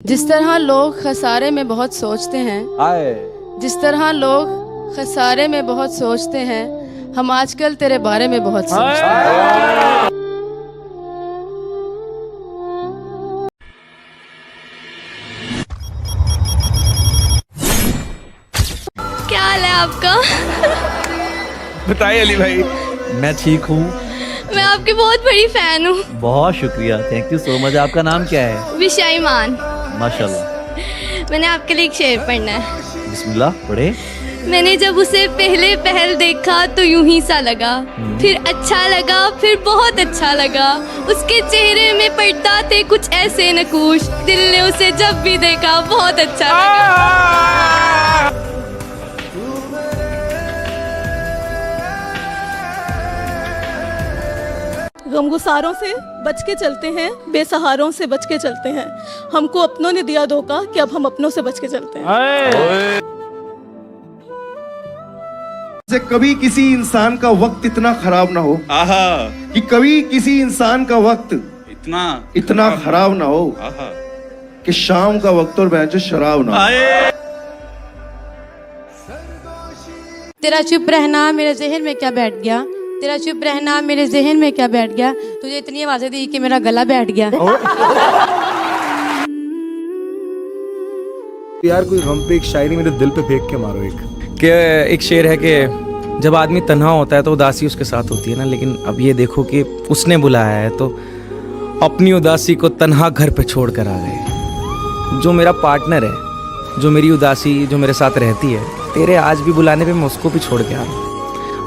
जिस तरह लोग खसारे में बहुत सोचते हैं, जिस तरह लोग खसारे में बहुत सोचते हैं, हम आजकल तेरे बारे में बहुत सोचते हैं। क्या हाल है आपका? बताइए अली भाई। मैं ठीक हूँ। मैं आपकी बहुत बड़ी फैन हूँ। बहुत शुक्रिया, थैंक यू सो मच। आपका नाम क्या है? विशाईमान। माशाल्लाह। मैंने आपके लिए एक शेर पढ़ना है। बिस्मिल्लाह पढ़े। मैंने जब उसे पहले पहल देखा तो यूं ही सा लगा, फिर अच्छा लगा, फिर बहुत अच्छा लगा। उसके चेहरे में पड़ता थे कुछ ऐसे नकूश, दिल ने उसे जब भी देखा बहुत अच्छा लगा। गमगुसारों से बच के चलते हैं, बेसहारों से बच के चलते हैं। हमको अपनों ने दिया धोखा कि अब हम अपनों से बच के चलते हैं। से कभी किसी इंसान का वक्त इतना खराब ना हो कि कभी किसी इंसान का वक्त इतना खराब ना हो कि शाम का वक्त और बेंच शराब ना हो। तेरा चुप रहना मेरे जहन में क्या बैठ गया, तेरा चुप रहना मेरे जहन में क्या बैठ गया, तुझे इतनी आवाजें दी कि मेरा गला बैठ गया। यार कोई गम पे एक शायरी मेरे दिल पे फेंक के मारो। एक शेर है कि जब आदमी तन्हा होता है तो उदासी उसके साथ होती है ना, लेकिन अब ये देखो कि उसने बुलाया है तो अपनी उदासी को तन्हा घर पे छोड़ कर आ गए। जो मेरा पार्टनर है, जो मेरी उदासी जो मेरे साथ रहती है, तेरे आज भी बुलाने पे मैं उसको भी छोड़ के आ रहा हूँ।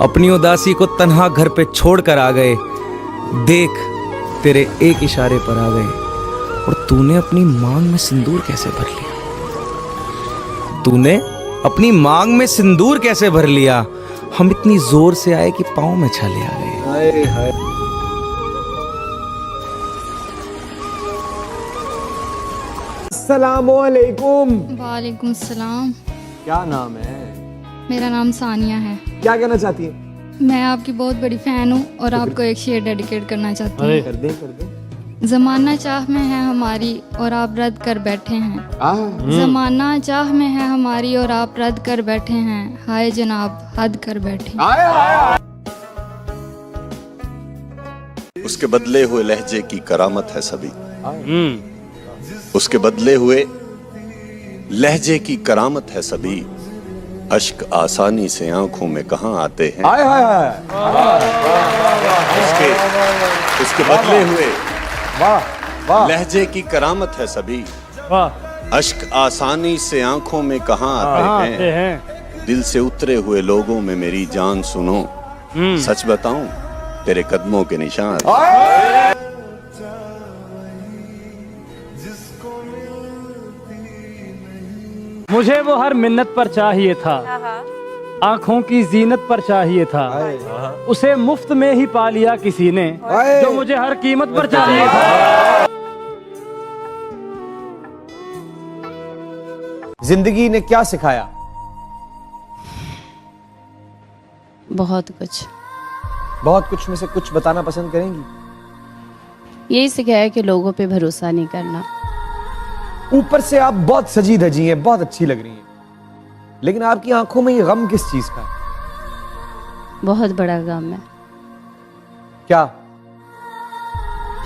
अपनी उदासी को तन्हा घर पे छोड़ कर आ गए, देख तेरे एक इशारे पर आ गए। और तूने अपनी मांग में सिंदूर कैसे भर लिया, तूने अपनी मांग में सिंदूर कैसे भर लिया। हम इतनी जोर से आए कि पाँव में छाले आ गए। हाय हाय। अस्सलामुअलैकुम। वालेकुम सलाम। क्या नाम है? मेरा नाम सानिया है। क्या कहना चाहती है? मैं आपकी बहुत बड़ी फैन हूँ और आपको एक शेर डेडिकेट करना चाहती हूँ। कर दे। जमाना चाह में है हमारी और आप रद्द कर बैठे हैं। जमाना चाह में है हमारी और आप रद्द कर बैठे हैं। हाय जनाब हद कर बैठे। उसके बदले हुए लहजे की करामत है सभी। उसके बदले हुए लहजे की करामत है सभी। अश्क आसानी से आंखों में कहाँ आते हैं। उसके बदले हुए लहजे की करामत है सभी। अश्क आसानी से आंखों में कहाँ आते हैं। दिल से उतरे हुए लोगों में मेरी जान सुनो, सच बताऊं तेरे कदमों के निशान। मुझे वो हर मिन्नत पर चाहिए था, आंखों की जीनत पर चाहिए था। उसे मुफ्त में ही पा लिया किसी ने, जो मुझे हर कीमत पर चाहिए था। जिंदगी ने क्या सिखाया? बहुत कुछ। बहुत कुछ में से कुछ बताना पसंद करेंगी? यही सिखाया कि लोगों पे भरोसा नहीं करना। ऊपर से आप बहुत सजी धजी हैं, बहुत अच्छी लग रही हैं, लेकिन आपकी आंखों में ये गम किस चीज का है? बहुत बड़ा गम है। क्या?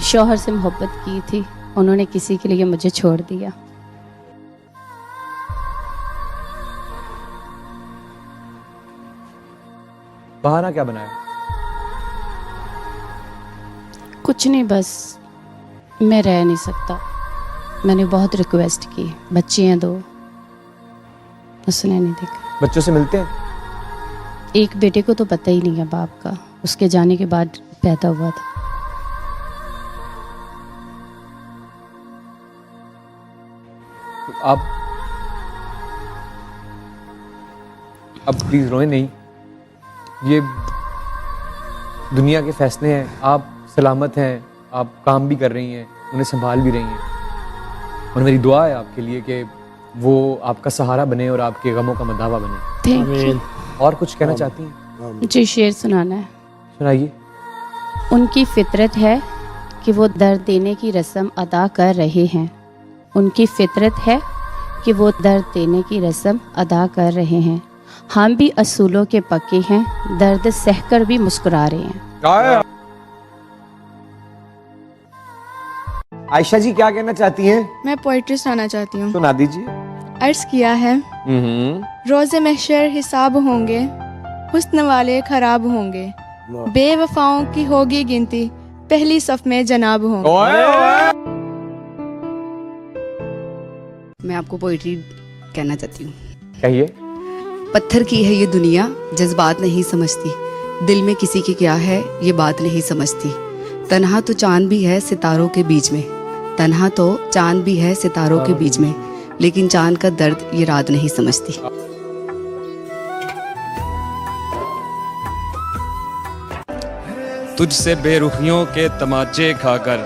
शौहर से मोहब्बत की थी, उन्होंने किसी के लिए मुझे छोड़ दिया। बहाना क्या बनाया? कुछ नहीं, बस मैं रह नहीं सकता। मैंने बहुत रिक्वेस्ट की, बच्चे हैं दो, उसने नहीं देखा। बच्चों से मिलते हैं? एक बेटे को तो पता ही नहीं है बाप का, उसके जाने के बाद पैदा हुआ था। तो अब प्लीज रोए नहीं, ये दुनिया के फैसले हैं। आप सलामत हैं, आप काम भी कर रही हैं, उन्हें संभाल भी रही हैं, और मेरी दुआ है आपके लिए कि वो आपका सहारा बने और आपके गमों का मदावा बने। Thank you. और कुछ कहना चाहती हैं? जी शेर सुनाना है। सुनाइए। उनकी फितरत है कि वो दर्द देने की रस्म अदा कर रहे हैं, उनकी फितरत है कि वो दर्द देने की रस्म अदा कर रहे हैं। हम भी असूलों के पक्के हैं, दर्द सहकर भी मुस्कुरा रहे हैं। आयशा जी क्या कहना चाहती हैं? मैं पोइट्री सुनाना चाहती हूँ। सुना दीजिए। अर्ज किया है, रोज़े महशर हिसाब होंगे, हुस्न वाले खराब होंगे, बेवफाओं की होगी गिनती, पहली सफ में जनाब होंगे। मैं आपको पोइट्री कहना चाहती हूँ। कहिए। पत्थर की है ये दुनिया, जज्बात नहीं समझती, दिल में किसी के क्या है ये बात नहीं समझती, तन्हा तो चांद भी है सितारों के बीच में, तन्हा तो चांद भी है सितारों के बीच में, लेकिन चांद का दर्द ये रात नहीं समझती। तुझसे बेरुखियों के तमाचे खाकर,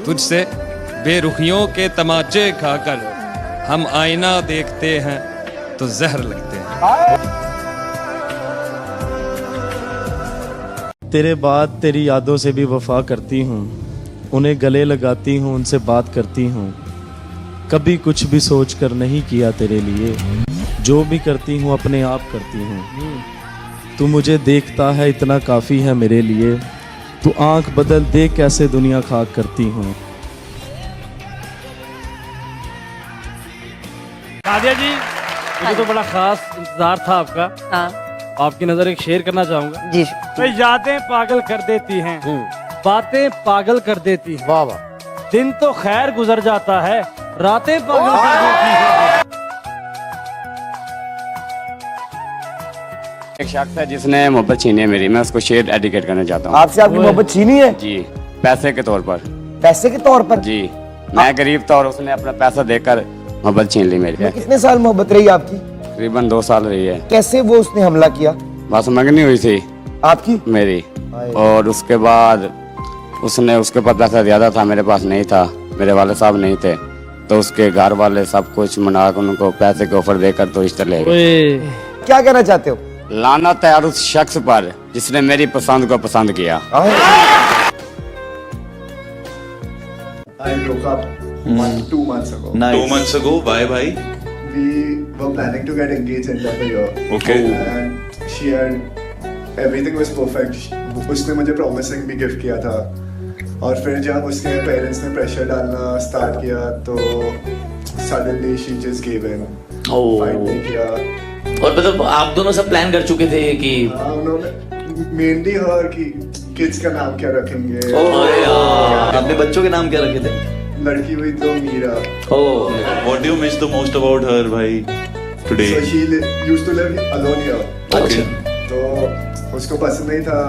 तुझसे बेरुखियों के तमाचे खाकर हम आईना देखते हैं तो जहर लगते हैं। तेरे बाद तेरी यादों से भी वफा करती हूँ, उन्हें गले लगाती हूँ, उनसे बात करती हूँ, कभी कुछ भी सोच कर नहीं किया तेरे लिए, जो भी करती हूँ अपने आप करती हूँ, तू मुझे देखता है इतना काफ़ी है मेरे लिए, तू आंख बदल दे कैसे दुनिया खाक करती हूँ। नादिया जी, मुझे तो बड़ा खास इंतजार था आपका। आपकी नजर एक शेर करना चाहूंगा जी। तो यादें पागल कर देती हैं, बातें पागल कर देती हैं, वाह वाह, दिन तो खैर गुजर जाता है, रातें पागल कर देती हैं। एक शख्स है जिसने मोहब्बत छीनी है मेरी, मैं उसको शेर डेडिकेट करना चाहता हूँ। आपसे आपकी मोहब्बत छीनी है? जी, पैसे के तौर पर। पैसे के तौर पर? जी, मैं गरीब था और उसने अपना पैसा देकर मोहब्बत छीन ली मेरी। कितने साल मोहब्बत रही आपकी? तकरीबन 2 साल रही है। कैसे वो उसने हमला किया? बस मंगनी हुई थी आपकी मेरी, और उसके बाद उसने, उसके पास पैसा ज्यादा था, मेरे पास नहीं था, मेरे वाले साहब नहीं थे, तो उसके घर वाले सब कुछ मना कर उनको पैसे के ऑफर देकर तो इस तरह ले गए। क्या कहना चाहते हो? लानत है उस शख्स पर जिसने मेरी पसंद को पसंद किया। I broke up 2 months ago. Nice. 2 months ago, why, bhai? We were planning to get engaged end of the year. Okay. And she had everything was perfect. उसने मुझे promising भी gift किया था, और फिर जब उसके पेरेंट्स ने प्रेशर डालना स्टार्ट किया तो suddenly she just gave in. Fight नहीं किया। और मतलब आप दोनों सब प्लान कर चुके थे कि? उन्होंने मेनली हर कि किड्स का नाम क्या रखेंगे। अपने बच्चों के नाम क्या रखे थे? लड़की हुई तो Meera. What do you miss the most about her, भाई? Today. So she used to live alone here. Okay. तो उसको पसंद नहीं था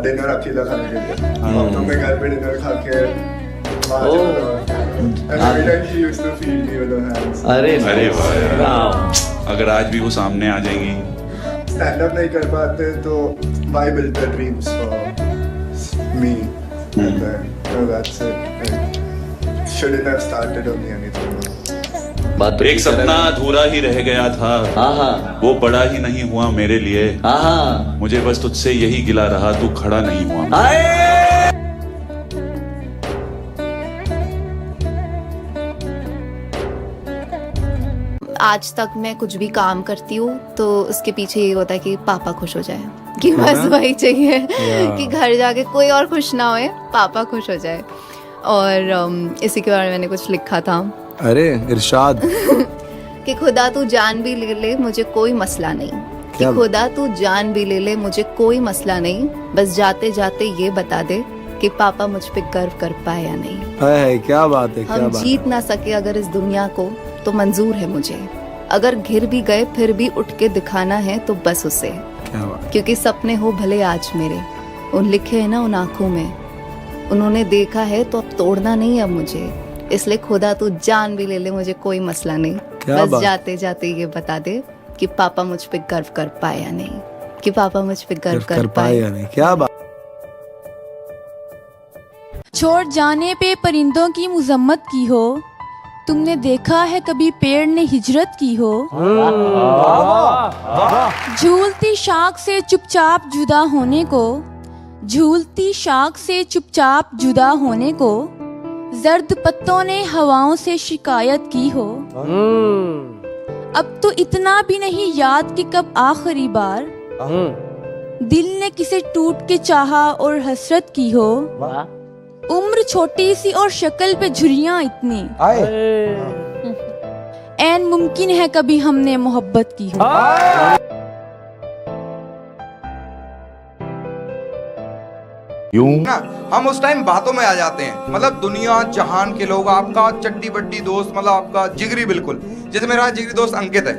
डिनर अकेला खाने के लिए। अब तो मैं घर पे डिनर खा के and every time she used to feed me with her hands. अरे वाह, अगर आज भी वो सामने आ जाएंगी। स्टैंड अप नहीं कर पाते तो why build the dreams for me? And then, so that's it. Shouldn't have started only anything. बात एक सपना अधूरा ही रह गया था, वो बड़ा ही नहीं हुआ मेरे लिए, मुझे बस तुझसे यही गिला रहा तू खड़ा नहीं हुआ। आज तक मैं कुछ भी काम करती हूँ तो उसके पीछे ये होता है कि पापा खुश हो जाए, कि बस वही चाहिए कि घर जाके कोई और खुश ना होए, पापा खुश हो जाए। और इसी के बारे में मैंने कुछ लिखा था। अरे इरशाद कि खुदा तू जान भी ले ले मुझे कोई मसला नहीं, कि खुदा तू जान भी ले ले मुझे कोई मसला नहीं, बस जाते जाते ये बता दे कि पापा मुझ पे गर्व कर पाए या नहीं। क्या बात है, क्या हम बात जीत ना सके अगर इस दुनिया को तो मंजूर है मुझे, अगर घिर भी गए फिर भी उठ के दिखाना है तो बस उसे, क्या बात। क्योंकि सपने हो भले आज मेरे, उन लिखे हैं ना उन आंखों में, उन्होंने देखा है तो अब तोड़ना नहीं अब मुझे, इसलिए खुदा तू जान भी ले ले मुझे कोई मसला नहीं, बस जाते जाते ये बता दे कि पापा मुझ पे गर्व कर पाए या नहीं, कि पापा मुझ पे गर्व कर पाए या नहीं। क्या बात। छोड़ जाने पे परिंदों की मुजम्मत की हो, तुमने देखा है कभी पेड़ ने हिजरत की हो, झूलती शाख से चुपचाप जुदा होने को, झूलती शाख से चुपचाप जुदा होने को, जर्द पत्तों ने हवाओं से शिकायत की हो, अब तो इतना भी नहीं याद कि कब आखिरी बार दिल ने किसे टूट के चाहा और हसरत की हो। उम्र छोटी सी और शक्ल पे झुर्रियां इतनी, ऐन मुमकिन है कभी हमने मोहब्बत की हो। ना हम उस टाइम बातों में आ जाते हैं, मतलब दुनिया जहान के लोग, आपका चट्टी बट्टी दोस्त, मतलब आपका जिगरी, बिल्कुल जैसे मेरा जिगरी दोस्त अंकित है,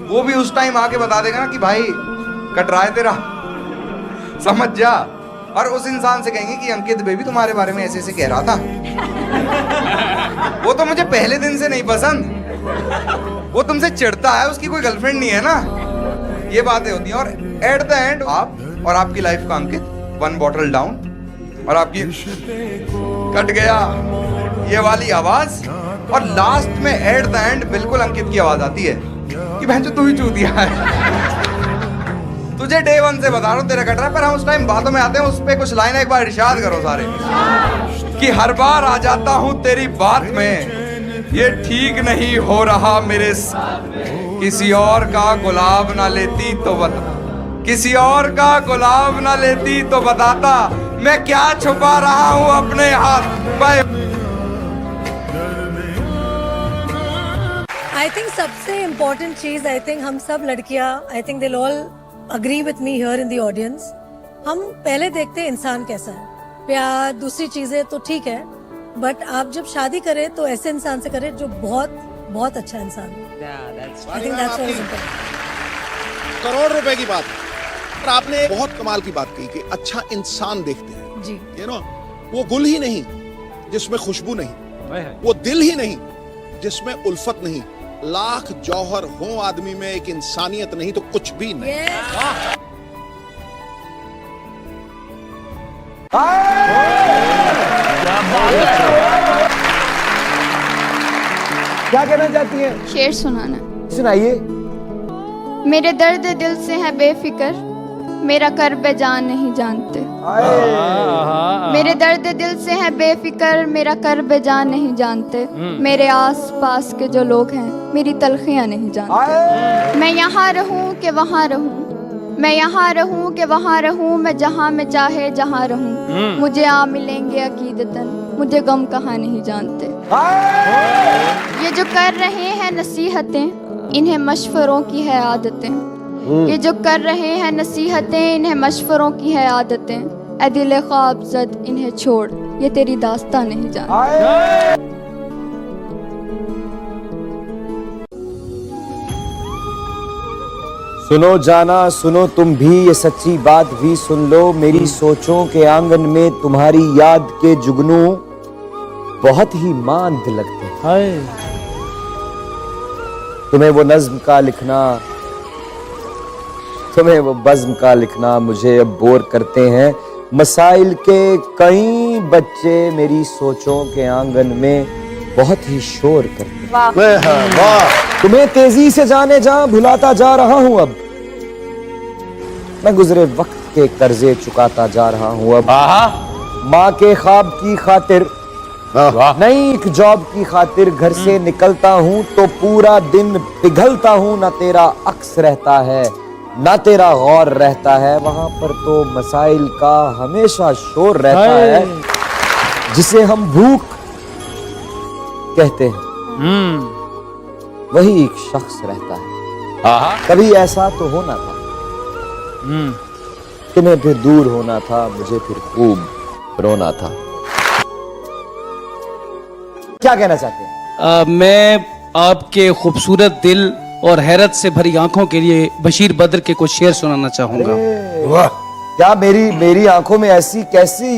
वो भी उस टाइम आके बता देगा ना कि भाई कट रहा है तेरा, समझ जा। और उस इंसान से कहेंगे कि अंकित बेबी तुम्हारे बारे में ऐसे ऐसे कह रहा था, वो तो मुझे पहले दिन से नहीं पसंद, वो तुमसे चिढ़ता है, उसकी कोई गर्लफ्रेंड नहीं है ना, ये बातें होती हैं। और एट द एंड आप और आपकी लाइफ का अंकित, 1 बॉटल डाउन, और आपकी कट गया ये वाली आवाज, और लास्ट में एट द एंड बिल्कुल अंकित की आवाज आती है कि बहन तू ही चूतिया है, तुझे डे 1 से बता रहा हूं तेरा कट रहा है। पर हम उस टाइम बातों में आते हैं, उस पे कुछ लाइन एक बार इरशाद करो सारे, कि हर बार आ जाता हूं तेरी बात में, ये ठीक नहीं हो रहा मेरे साथ, किसी और का गुलाब ना लेती तो बता, किसी और का गुलाब ना लेती तो बताता, मैं क्या छुपा रहा हूं अपने हाथ। आई थिंक सबसे इम्पोर्टेंट चीज, आई थिंक हम सब लड़कियां, I think they all agree with me here in the audience, हम पहले देखते हैं इंसान कैसा है, प्यार दूसरी चीजें तो ठीक है, बट आप जब शादी करें तो ऐसे इंसान से करें जो बहुत बहुत अच्छा इंसान है। I think that's what is important. Crore रुपए की बात, पर आपने बहुत कमाल की बात कही कि अच्छा इंसान देखते हैं जी, यू नो, वो गुल ही नहीं जिसमें खुशबू नहीं, वो दिल ही नहीं जिसमें उल्फत नहीं, लाख जौहर हो आदमी में एक इंसानियत नहीं तो कुछ भी नहीं। क्या कहना चाहती हैं? शेर सुनाना। सुनाइए। मेरे दर्द दिल से है बेफिक्र, मेरा कर्ब जान नहीं जानते। मेरे दर्द दिल से है बेफिक्र, मेरा कर्ब जान नहीं जानते। मेरे आस पास के जो लोग हैं मेरी तलखियां नहीं जानते। मैं यहाँ रहूं कि वहाँ रहूं, मैं यहाँ रहूं कि वहाँ रहूं, मैं जहाँ में चाहे जहाँ रहूं, मुझे आ मिलेंगे अकीदतन, मुझे गम कहाँ नहीं जानते। ये जो कर रहे हैं नसीहतें, इन्हें मशवरों की है आदतें। ये जो कर रहे हैं नसीहतें, इन्हें मशवरों की है आदतें। ऐ दिल ख्वाब ज़द इन्हें छोड़, ये तेरी दास्तां नहीं जानते। सुनो जाना सुनो तुम भी, ये सच्ची बात भी सुन लो, मेरी सोचों के आंगन में तुम्हारी याद के जुगनू बहुत ही मांद लगते हैं। तुम्हें वो नज्म का लिखना, तुम्हें वो बज़्म का लिखना मुझे अब बोर करते हैं। मसाइल के कई बच्चे मेरी सोचों के आंगन में बहुत ही शोर करते हैं। वाह। तुम्हें तेजी से जाने जा भुलाता जा रहा हूं अब, मैं गुजरे वक्त के कर्जे चुकाता जा रहा हूं अब। माँ के ख्वाब की खातिर, नई एक जॉब की खातिर घर से निकलता हूँ तो पूरा दिन पिघलता हूँ। ना तेरा अक्स रहता है ना तेरा गौर रहता है, वहां पर तो मसाइल का हमेशा शोर रहता है, जिसे हम भूख कहते हैं वही एक शख्स रहता है। कभी ऐसा तो होना था, तुम्हें फिर दूर होना था, मुझे फिर खूब रोना था। क्या कहना चाहते हैं? मैं आपके खूबसूरत दिल और हैरत से भरी आंखों के लिए बशीर बद्र के कुछ शेर सुनाना चाहूंगा। वाह, क्या मेरी आंखों में ऐसी कैसी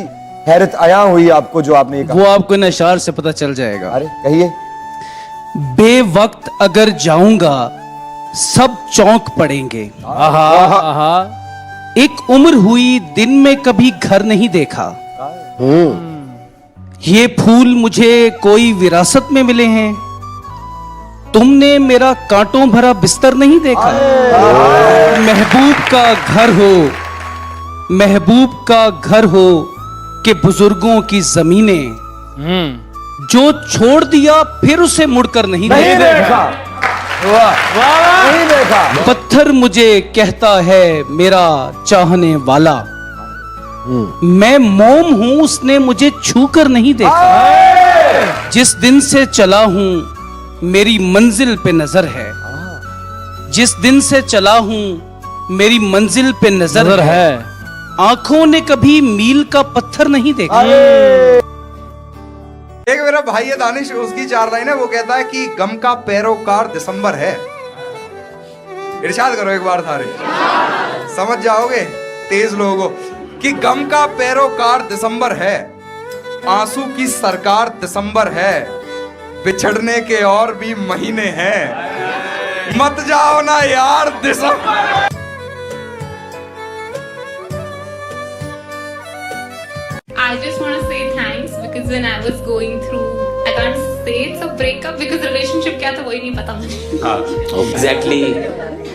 हैरत आया हुई आपको जो आपने कहा? वो आपको इन अशार से पता चल जाएगा। अरे कहिए। बेवक्त अगर जाऊंगा सब चौंक पड़ेंगे। एक उम्र हुई दिन में कभी घर नहीं देखा, ये फूल मुझे कोई विरासत में मिले हैं, तुमने मेरा कांटों भरा बिस्तर नहीं देखा। महबूब का घर हो, महबूब का घर हो कि बुजुर्गों की जमीनें, जो छोड़ दिया फिर उसे मुड़कर नहीं देखा। नहीं देखा। पत्थर मुझे कहता है मेरा चाहने वाला, मैं मोम हूं उसने मुझे छूकर नहीं देखा। जिस दिन से चला हूं मेरी मंजिल पे नजर है, जिस दिन से चला हूं मेरी मंजिल पे नजर है। आंखों ने कभी मील का पत्थर नहीं देखा। एक मेरा भाई है दानिश, उसकी 4 लाइन है, वो कहता है कि गम का पैरोकार दिसंबर है। इरशाद करो एक बार सारे, समझ जाओगे तेज लोगों कि गम का पैरोकार दिसंबर है, आंसू की सरकार दिसंबर है, बिछड़ने के और भी महीने हैं, मत जाओ ना यार दिसंबर। I just want to say thanks because when I was going through, I can't say it's a breakup because relationship क्या था वही नहीं पता मुझे। Exactly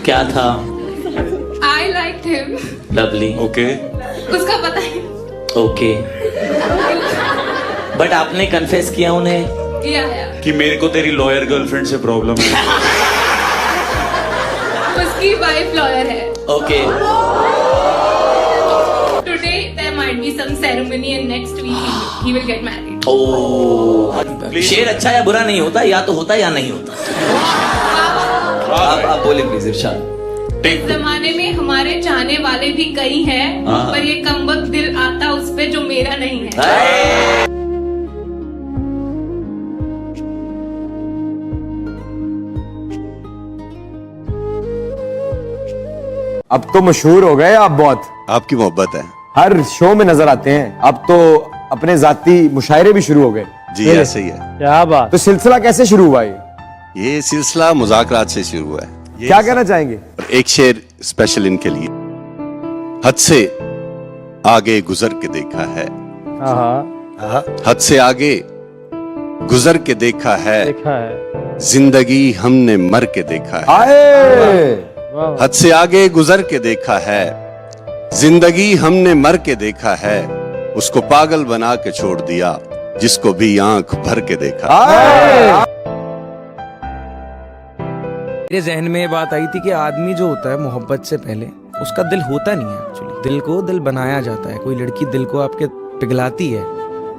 क्या था? I liked him. Lovely. Okay उसका पता है। Okay. बट आपने कन्फेस किया उन्हें किया कि मेरे को तेरी लॉयर गर्लफ्रेंड से प्रॉब्लम है। उसकी वाइफ लॉयर है। Okay. Today there might be some ceremony and next week he will get married. Oh. शेर अच्छा या बुरा नहीं होता, या तो होता या नहीं होता। आप बोले प्लीज इरशाद। इस जमाने में हमारे चाहने वाले भी कई हैं, पर ये कमबख्त दिल आता उस पे जो मेरा नहीं है। अब तो मशहूर हो गए आप बहुत। आपकी मोहब्बत है, हर शो में नजर आते हैं। अब तो अपने जाती मुशायरे भी शुरू हो गए। जी ऐसे ही है। क्या बात। तो सिलसिला कैसे शुरू हुआ ये सिलसिला मुज़ाकरात से शुरू हुआ है। क्या कहना चाहेंगे? एक शेर स्पेशल इनके लिए। हद से आगे गुजर के देखा है, हद से आगे गुजर के देखा है, जिंदगी हमने मर के देखा है। हद से आगे गुजर के देखा है, जिंदगी हमने मर के देखा है, उसको पागल बना के छोड़ दिया जिसको भी आंख भर के देखा। मेरे जहन में ये बात आई थी कि आदमी जो होता है मोहब्बत से पहले उसका दिल होता नहीं है एक्चुअली। दिल को दिल बनाया जाता है। कोई लड़की दिल को आपके पिघलाती है,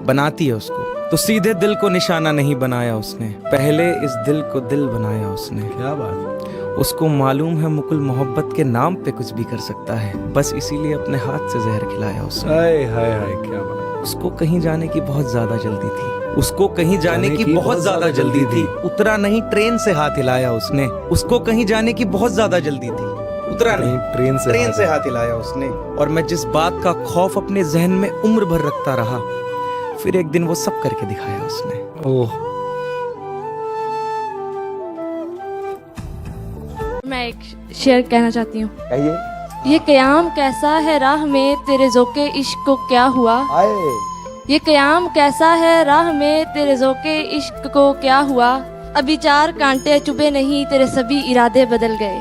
बनाती है उसको, तो सीधे दिल को निशाना नहीं बनाया उसने, पहले इस दिल को दिल बनाया उसने। क्या बात। उसको मालूम है मुकुल मोहब्बत के नाम पे कुछ भी कर सकता है, बस इसीलिए अपने हाथ से जहर खिलाया उसने। हाय हाय हाय क्या बात। उसको कहीं जाने की बहुत ज्यादा जल्दी थी, उसको कहीं जाने की बहुत ज्यादा जल्दी थी। उतरा नहीं ट्रेन से हाथ हिलाया उसने, उसको कहीं जाने की बहुत ज्यादा जल्दी थी। उतरा नहीं ट्रेन से हाथ हिलाया उसने। और मैं जिस बात का खौफ अपने जहन में उम्र भर रखता रहा, फिर एक दिन वो सब करके दिखाया उसने। ओह। मैं एक शेर कहना चाहती हूँ। कहिए। ये क़याम कैसा है राह में तेरे ज़ोक़े इश्क को क्या हुआ। ये क़याम कैसा है राह में तेरे ज़ोक़े इश्क को क्या हुआ। अभी 4 कांटे चुभे नहीं तेरे सभी इरादे बदल गए।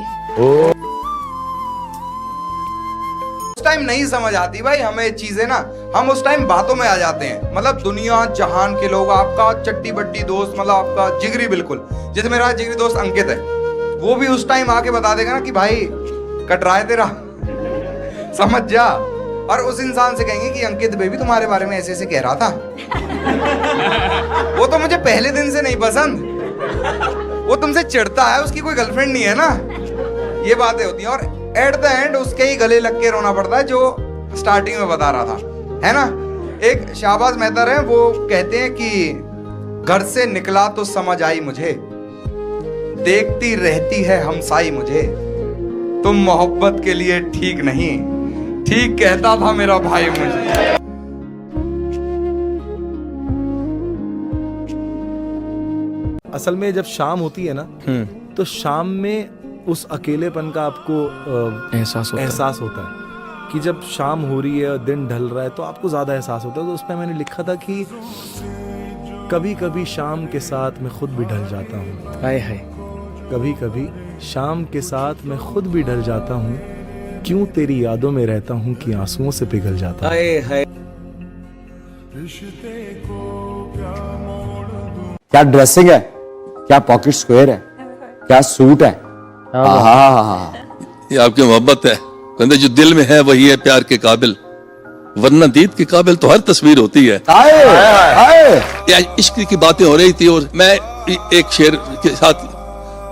उस टाइम नहीं समझ आती भाई हमें चीजें ना, हम उस टाइम बातों में आ जाते हैं। मतलब दुनिया जहान के लोग, आपका चट्टी बट्टी दोस्त, मतलब आपका जिगरी, बिल्कुल जैसे मेरा जिगरी दोस्त अंकित है, वो भी उस टाइम आके बता देगा ना कि भाई कट रहा है तेरा, समझ जा। और उस इंसान से कहेंगे कि अंकित बेबी तुम्हारे बारे में ऐसे ऐसे कह रहा था। वो तो मुझे पहले दिन से नहीं पसंद, वो तुमसे चिढ़ता है, उसकी कोई गर्लफ्रेंड नहीं है ना, ये बातें होती हैं। और एट द एंड उसके ही गले लग के रोना पड़ता है, जो स्टार्टिंग में बता रहा था, है ना। एक शाहबाज मेहतर है, वो कहते हैं कि घर से निकला तो समझ आई मुझे, देखती रहती है हमसाई मुझे, तुम मोहब्बत के लिए ठीक नहीं, ठीक कहता था मेरा भाई मुझे। असल में जब शाम होती है ना, तो शाम में उस अकेलेपन का आपको एहसास होता है कि जब शाम हो रही है और दिन ढल रहा है तो आपको ज्यादा एहसास होता है। तो उसमें मैंने लिखा था कि कभी कभी शाम के साथ मैं खुद भी ढल जाता हूँ। हाय हाय। कभी कभी शाम के साथ मैं खुद भी ढल जाता हूँ, क्यों तेरी यादों में रहता हूँ कि आंसुओं से पिघल जाता हूँ। हाय हाय। रिश्ते को क्या मोड़ क्या ड्रेसिंग है, क्या पॉकेट स्क्वायर है, क्या सूट है। ये आपकी मोहब्बत है, कहते जो दिल में है वही है प्यार के काबिल, वरना दीद के काबिल तो हर तस्वीर होती है। इश्क की बातें हो रही थी और मैं एक शेर के साथ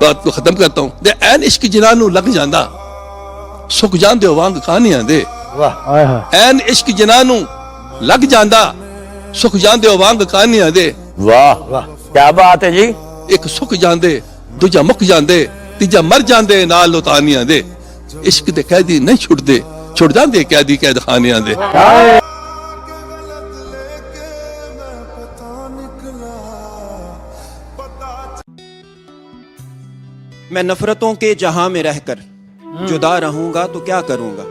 बात को खत्म करता हूँ। दे ऐन इश्क जिनानू लग जांदा सुख जान दे वांग कहानियां दे। ऐन इश्क जिनानू लग जांदा सुख जान दे वांग कहानियां दे। वाह वाह क्या बात है जी। एक सुख जांदे दूजा मुक जांदे तीजा मर जांदे नाल लुतानियां दे। इश्क दे कैदी नहीं छुड़दे छुड़ जांदे कैदी कैद खानियां दे। मैं नफरतों के जहां में रहकर जुदा रहूंगा तो क्या करूंगा।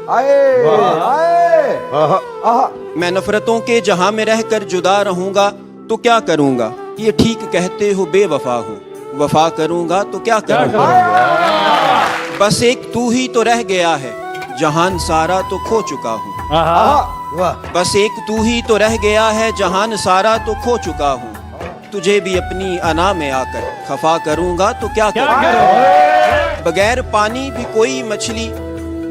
मैं नफरतों के जहां में रहकर जुदा रहूंगा तो क्या करूंगा। ये ठीक कहते हो बेवफा हूँ, वफा करूंगा तो क्या करूंगा। बस एक तू ही तो रह गया है, जहान सारा तो खो चुका हूँ। बस एक तू ही तो रह गया है, जहान सारा तो खो चुका हूँ। तुझे भी अपनी अना में आकर खफा करूंगा तो क्या करूंगा। बगैर पानी भी कोई मछली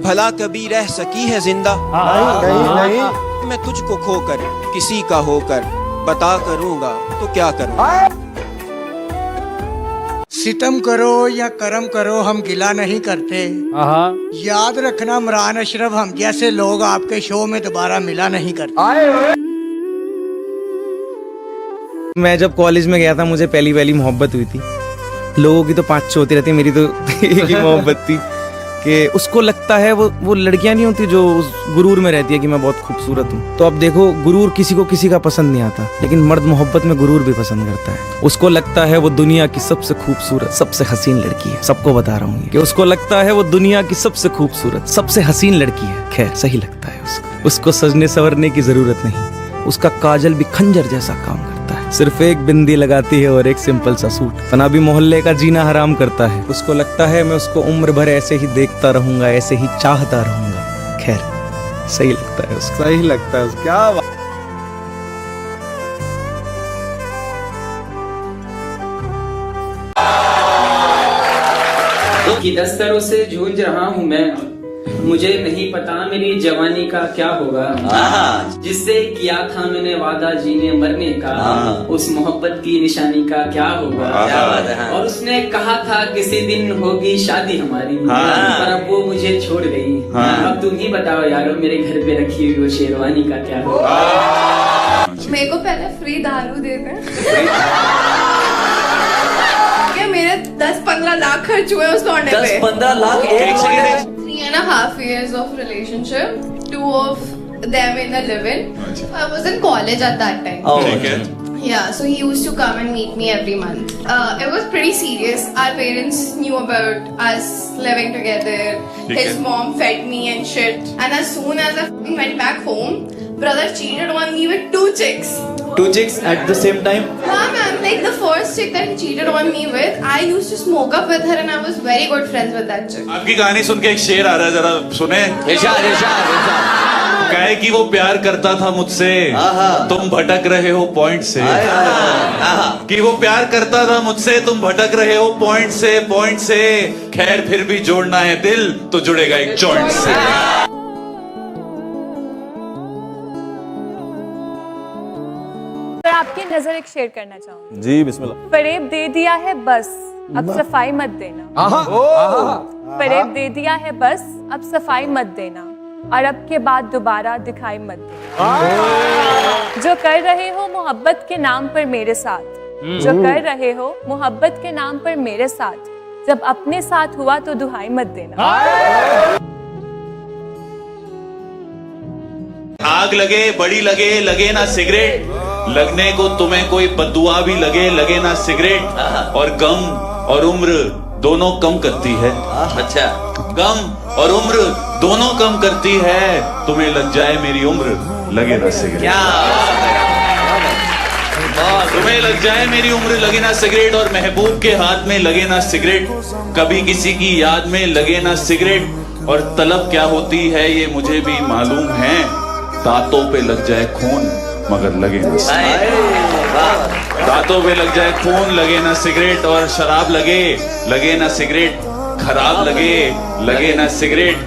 भला कभी रह सकी है जिंदा। नहीं। मैं तुझको खोकर किसी का होकर बता करूंगा तो क्या करूंगा। सितम करो या करम करो हम गिला नहीं करते। याद रखना इमरान अशरफ, हम जैसे लोग आपके शो में दोबारा मिला नहीं करते। मैं जब कॉलेज में गया था मुझे पहली मोहब्बत हुई थी। लोगों की तो 5-6 होती रहती, मेरी तो एक ही मोहब्बत थी कि उसको लगता है वो लड़कियां नहीं होती जो उस गुरूर में रहती है कि मैं बहुत खूबसूरत हूँ। तो अब देखो गुरूर किसी को किसी का पसंद नहीं आता, लेकिन मर्द मोहब्बत में गुरूर भी पसंद करता है। उसको लगता है वो दुनिया की सबसे खूबसूरत सबसे हसीन लड़की है। सबको बता रहा हूँ कि उसको लगता है वो दुनिया की सबसे खूबसूरत सबसे हसीन लड़की है। खैर सही लगता है उसको सजने संवरने की जरूरत नहीं। उसका काजल भी खंजर जैसा काम करता है, सिर्फ एक बिंदी लगाती है और एक सिंपल सा सूट। तना भी मोहल्ले का जीना हराम करता है। उसको लगता है मैं उसको उम्र भर ऐसे ही देखता रहूंगा, ऐसे ही चाहता रहूंगा। खैर सही लगता है उसको, सही लगता है उसको। क्या बात। कि 10 तरह से जूझ रहा हूँ मैं, मुझे नहीं पता मेरी जवानी का क्या होगा। जिससे किया था मैंने वादा जीने मरने का, उस मोहब्बत की निशानी का क्या होगा। और उसने कहा था किसी दिन होगी शादी हमारी, पर अब वो मुझे छोड़ गई। अब तुम ही बताओ यारो मेरे घर पे रखी हुई वो शेरवानी का क्या होगा। मेरे को पहले फ्री दारू दे दें। मेरे 10-15 लाख खर्च हुए उस लौंडे पे। 10-15 lakh 3.5 years of relationship, 2 of them in a live-in. I was in college at that time. Okay. Yeah, so he used to come and meet me every month. It was pretty serious. Our parents knew about us living together. His mom fed me and shit. And as soon as I went back home, brother cheated on me with 2 chicks. 2 chicks at the same time? Nah, man. Like the first chick that he cheated on me with, I used to smoke up with her and I was very good friends with that chick. आपकी कहानी सुन के एक शेर आ रहा है, जरा सुने। कहे कि वो प्यार करता था मुझसे, तुम भटक रहे हो पॉइंट से। कि वो प्यार करता था मुझसे, तुम भटक रहे हो पॉइंट से। खैर फिर भी जोड़ना है दिल तो जुड़ेगा एक जॉइंट से। आपकी नजर एक शेयर करना चाहूंगी। जी बिस्मिल्लाह। फरेब दे दिया है बस, अब सफाई मत देना। फरेब दे दिया है बस, अब सफाई मत देना, और अब के बाद दोबारा दिखाई मत देना। जो कर रहे हो मोहब्बत के नाम पर मेरे साथ, जो कर रहे हो मोहब्बत के नाम पर मेरे साथ, जब अपने साथ हुआ तो दुहाई मत देना। आग लगे बड़ी लगे ना सिगरेट, लगने को तुम्हें कोई बदुआ भी लगे ना सिगरेट। और गम और उम्र दोनों कम करती है। अच्छा। गम और उम्र दोनों कम करती है, तुम्हें लग जाए मेरी उम्र लगे ना सिगरेट। तुम्हें लग जाए मेरी उम्र लगे ना सिगरेट, और महबूब के हाथ में लगे ना सिगरेट, कभी किसी की याद में लगे ना सिगरेट। और तलब क्या होती है ये मुझे भी मालूम है, दांतों पे लग जाए खून मगर लगे ना सिगरेट। दांतों पे लग जाए खून, लगे ना सिगरेट और शराब, लगे ना सिगरेट खराब, लगे ना सिगरेट।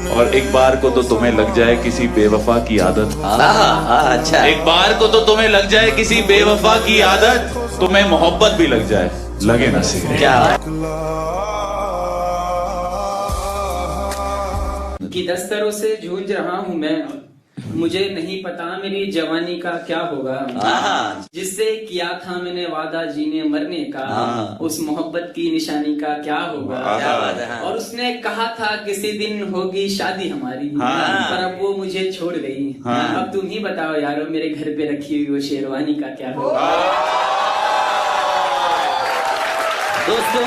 और एक बार को तो तुम्हें लग जाए किसी बेवफा की आदत। अच्छा। एक बार को तो तुम्हें लग जाए किसी बेवफा की आदत, तुम्हें मोहब्बत भी लग जाए, लगे ना सिगरेट। क्या कि दस्तरों से जूझ रहा हूँ मैं, मुझे नहीं पता मेरी जवानी का क्या होगा। जिससे किया था मैंने वादा जीने मरने का, उस मोहब्बत की निशानी का क्या होगा। और उसने कहा था किसी दिन होगी शादी हमारी, पर अब वो मुझे छोड़ गई। अब तुम ही बताओ यारो, मेरे घर पे रखी हुई वो शेरवानी का क्या होगा। दोस्तों,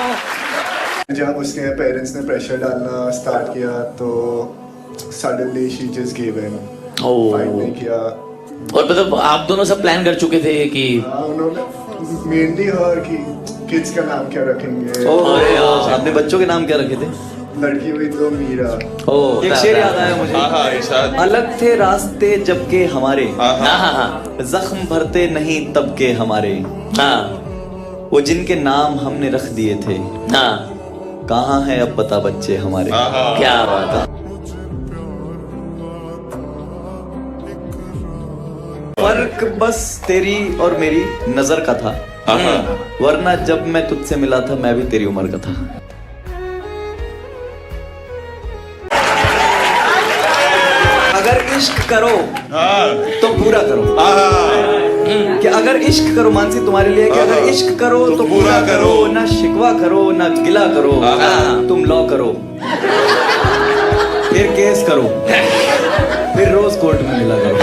जब उसके पेरेंट्स ने प्रेशर डालना स्टार्ट किया तो suddenly she just give in, fight नहीं किया। और मतलब आप दोनों सब प्लान कर चुके थे कि उन्होंने मेनली हर कि किड्स का नाम क्या रखेंगे। आपने बच्चों के नाम क्या रखे थे? लड़की हुई तो मीरा। एक शेर याद आया मुझे, अलग थे रास्ते जब के हमारे, जख्म भरते नहीं तब के हमारे, वो जिनके नाम हमने रख दिए थे, कहाँ है अब पता बच्चे हमारे। क्या बात है। फर्क बस तेरी और मेरी नजर का था, वरना जब मैं तुझसे मिला था मैं भी तेरी उम्र का था। अगर इश्क करो तो पूरा करो, कि अगर इश्क करो, मानसी तुम्हारे लिए, कि अगर इश्क करो तो पूरा करो, ना शिकवा करो ना गिला करो, तुम लॉ करो, फिर केस करो, फिर रोज कोर्ट में मिला करो।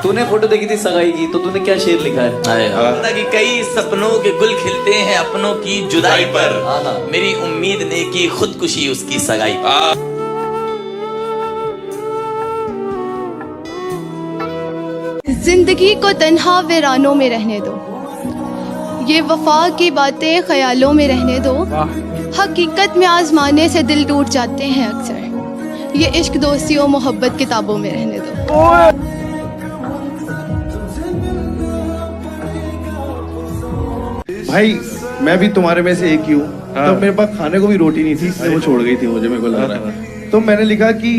तूने फोटो देखी थी सगाई की, तो तूने क्या शेर लिखा है? पता कि कई सपनों के गुल खिलते हैं अपनों की जुदाई पर, मेरी उम्मीद ने की खुदकुशी उसकी सगाई पर। जिंदगी को तन्हा वीरानों में रहने दो, ये वफा की बातें ख्यालों में रहने दो, हकीकत में आजमाने से दिल टूट जाते हैं अक्सर, ये इश्क दोस्ती और मोहब्बत किताबों में रहने दो। भाई मैं भी तुम्हारे में से एक ही हूँ। तो मेरे पास खाने को भी रोटी नहीं थी, इसलिए वो छोड़ गई थी मुझे, मेरे को लग रहा है। तो मैंने लिखा कि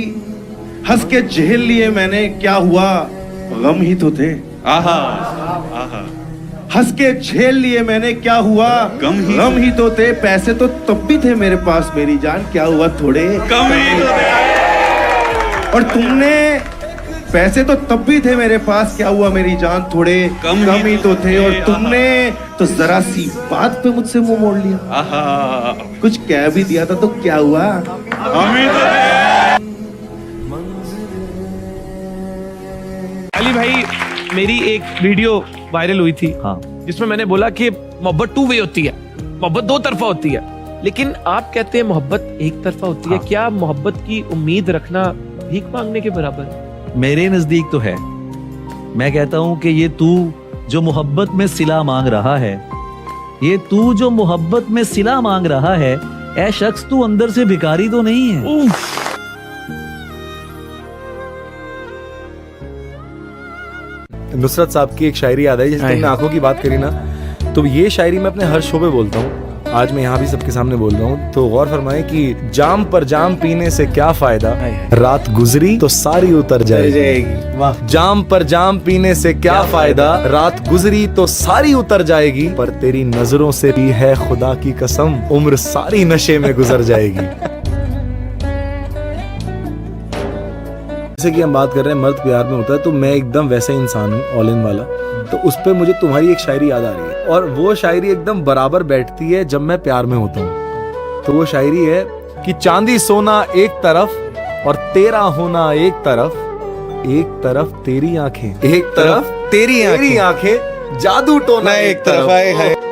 हंस के झेल लिए मैंने, क्या हुआ गम ही तो थे। हंस के झेल लिए मैंने, क्या हुआ गम ही तो थे। पैसे तो तब भी थे मेरे पास मेरी जान, क्या हुआ थोड़े कम ही तो थे। और तुमने, पैसे तो तब भी थे मेरे पास, क्या हुआ मेरी जान थोड़े कम ही तो थे। और तुमने तो जरा सी बात पे मुझसे मुंह मोड़ लिया, कुछ कह भी दिया था तो क्या हुआ अली भाई, मेरी एक वीडियो वायरल हुई थी जिसमें मैंने बोला कि मोहब्बत टू वे होती है, मोहब्बत दो तरफा होती है, लेकिन आप कहते हैं मोहब्बत एक तरफा होती है। क्या मोहब्बत की उम्मीद रखना भीख मांगने के बराबर है? मेरे नजदीक तो है। मैं कहता हूं कि ये तू जो मोहब्बत में सिला मांग रहा है, ये तू जो मोहब्बत में सिला मांग रहा है, ऐ शख्स तू अंदर से भिखारी तो नहीं है। नुसरत साहब की एक शायरी याद आई, जिस दिन आंखों की बात करी ना, तो ये शायरी मैं अपने हर शो पे बोलता हूँ, आज मैं यहाँ भी सबके सामने बोल रहा हूँ। तो गौर फरमाएं कि जाम पर जाम पीने से क्या फायदा, रात गुजरी तो सारी उतर जाएगी। जाम पर जाम पीने से क्या फायदा, रात गुजरी तो सारी उतर जाएगी, पर तेरी नजरों से भी है खुदा की कसम, उम्र सारी नशे में गुजर जाएगी। जैसे कि हम बात कर रहे हैं मर्द प्यार में होता है, तो मैं एकदम वैसा इंसान हूँ, ऑल इन वाला। तो उस पे मुझे तुम्हारी एक शायरी याद आ रही है, और वो शायरी एकदम बराबर बैठती है जब मैं प्यार में होता हूँ। तो वो शायरी है कि चांदी सोना एक तरफ और तेरा होना एक तरफ तेरी आंखें, एक तरफ तेरी आंखें, जादू टोना एक तरफ।